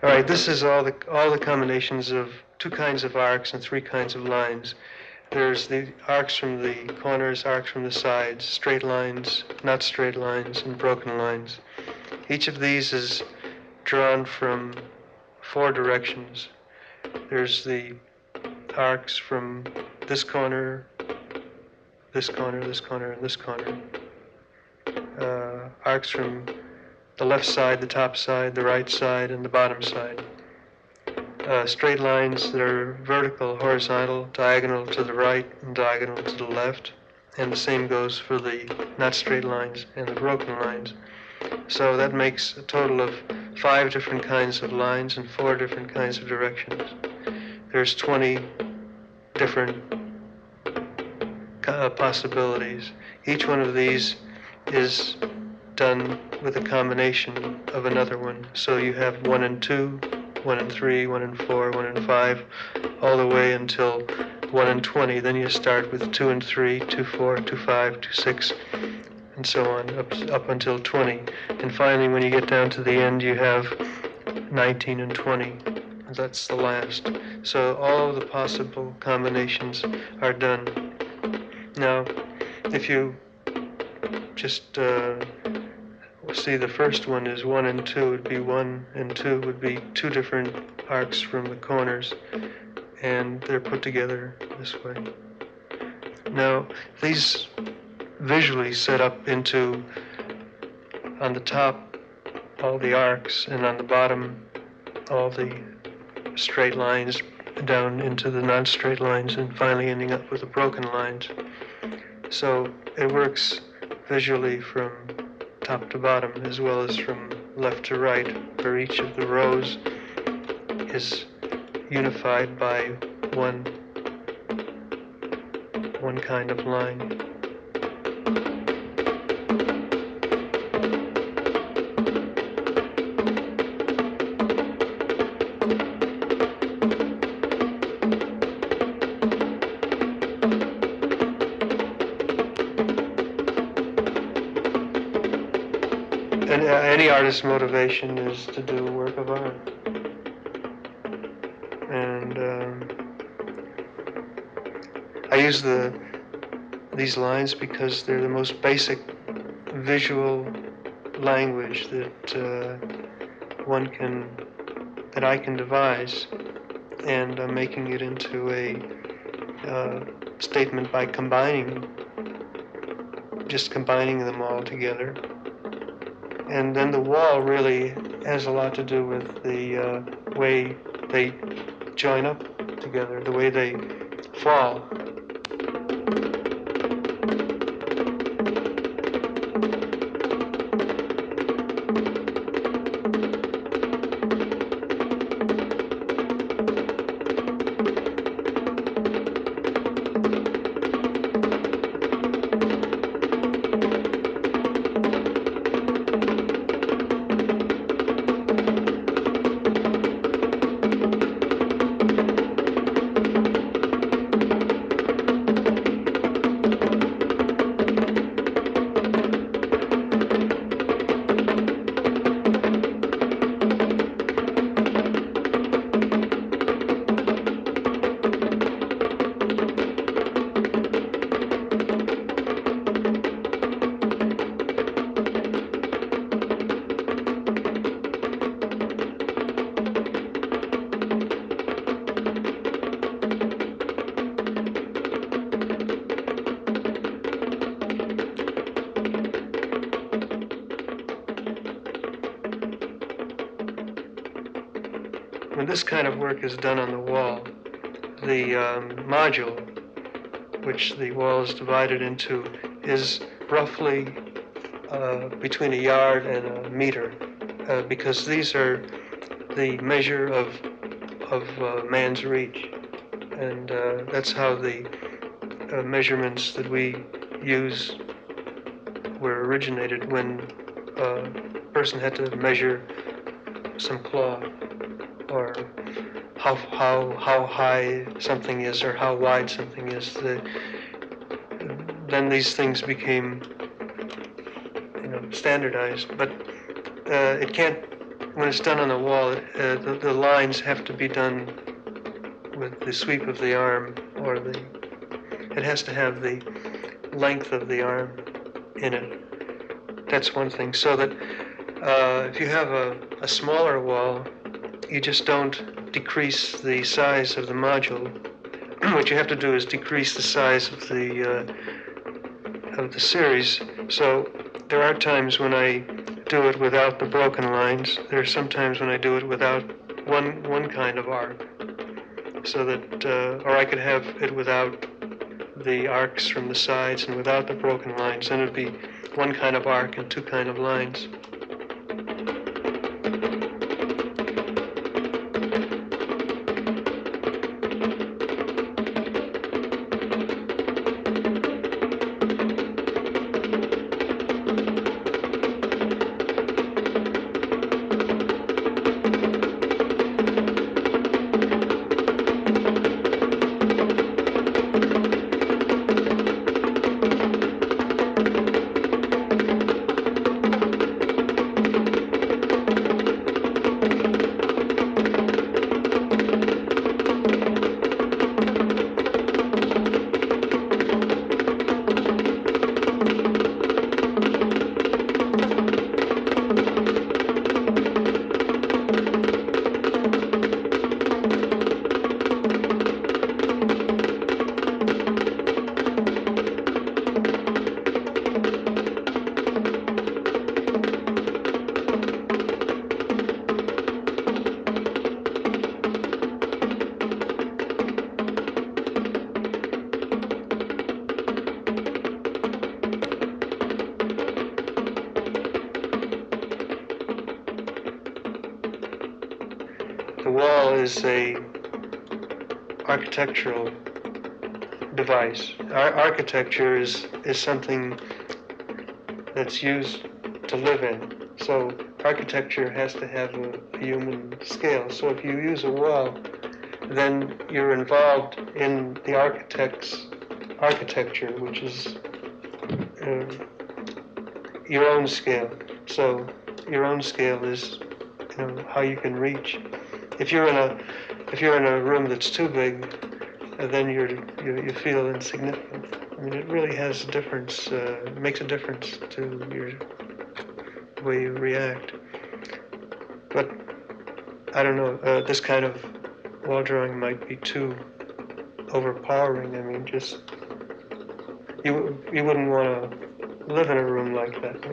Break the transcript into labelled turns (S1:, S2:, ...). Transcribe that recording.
S1: All right, this is all the combinations of two kinds of arcs and three kinds of lines. There's the arcs from the corners, arcs from the sides, straight lines, not straight lines, and broken lines. Each of these is drawn from four directions. There's the arcs from this corner, this corner, this corner, and this corner. Arcs from the left side, the top side, the right side, and the bottom side. Straight lines that are vertical, horizontal, diagonal to the right, and diagonal to the left. And the same goes for the not straight lines and the broken lines. So that makes a total of 5 different kinds of lines and 4 different kinds of directions. There's 20 different possibilities. Each one of these is done with a combination of another one. So you have 1 and 2, 1 and 3, 1 and 4, 1 and 5, all the way until 1 and 20. Then you start with 2 and 3, 2, 4, 2, 5, 2, 6, and so on, up until 20. And finally, when you get down to the end, you have 19 and 20. That's the last. So all of the possible combinations are done. Now, if you just see the first one is 1 and 2, would be 1 and 2 would be 2 different arcs from the corners, and they're put together this way. Now, these visually set up into, on the top, all the arcs, and on the bottom, all the straight lines down into the non-straight lines, and finally ending up with the broken lines. So it works visually from top to bottom as well as from left to right, where each of the rows is unified by one kind of line. And any artist's motivation is to do a work of art. And I use these lines because they're the most basic visual language that I can devise, and I'm making it into a statement by just combining them all together. And then the wall really has a lot to do with the way they join up together, the way they fall. When this kind of work is done on the wall, the module, which the wall is divided into, is roughly between a yard and a meter, because these are the measure of man's reach, and that's how the measurements that we use were originated when a person had to measure some cloth, or how high something is, or how wide something is. Then these things became, standardized. But it can't when it's done on the wall, the lines have to be done with the sweep of the arm, or it has to have the length of the arm in it. That's one thing. So that if you have a smaller wall, you just don't decrease the size of the module. What you have to do is decrease the size of the series. So there are times when I do it without the broken lines. There are some times when I do it without one kind of arc. So that, or I could have it without the arcs from the sides and without the broken lines. Then it would be one kind of arc and two kind of lines. The wall is a architectural device. Architecture is something that's used to live in. So architecture has to have a human scale. So if you use a wall, then you're involved in the architect's architecture, which is your own scale. So your own scale is, how you can reach. If you're in a room that's too big, then you feel insignificant. I mean, it really has a difference. Makes a difference to the way you react. But I don't know. This kind of wall drawing might be too overpowering. I mean, just you wouldn't want to live in a room like that.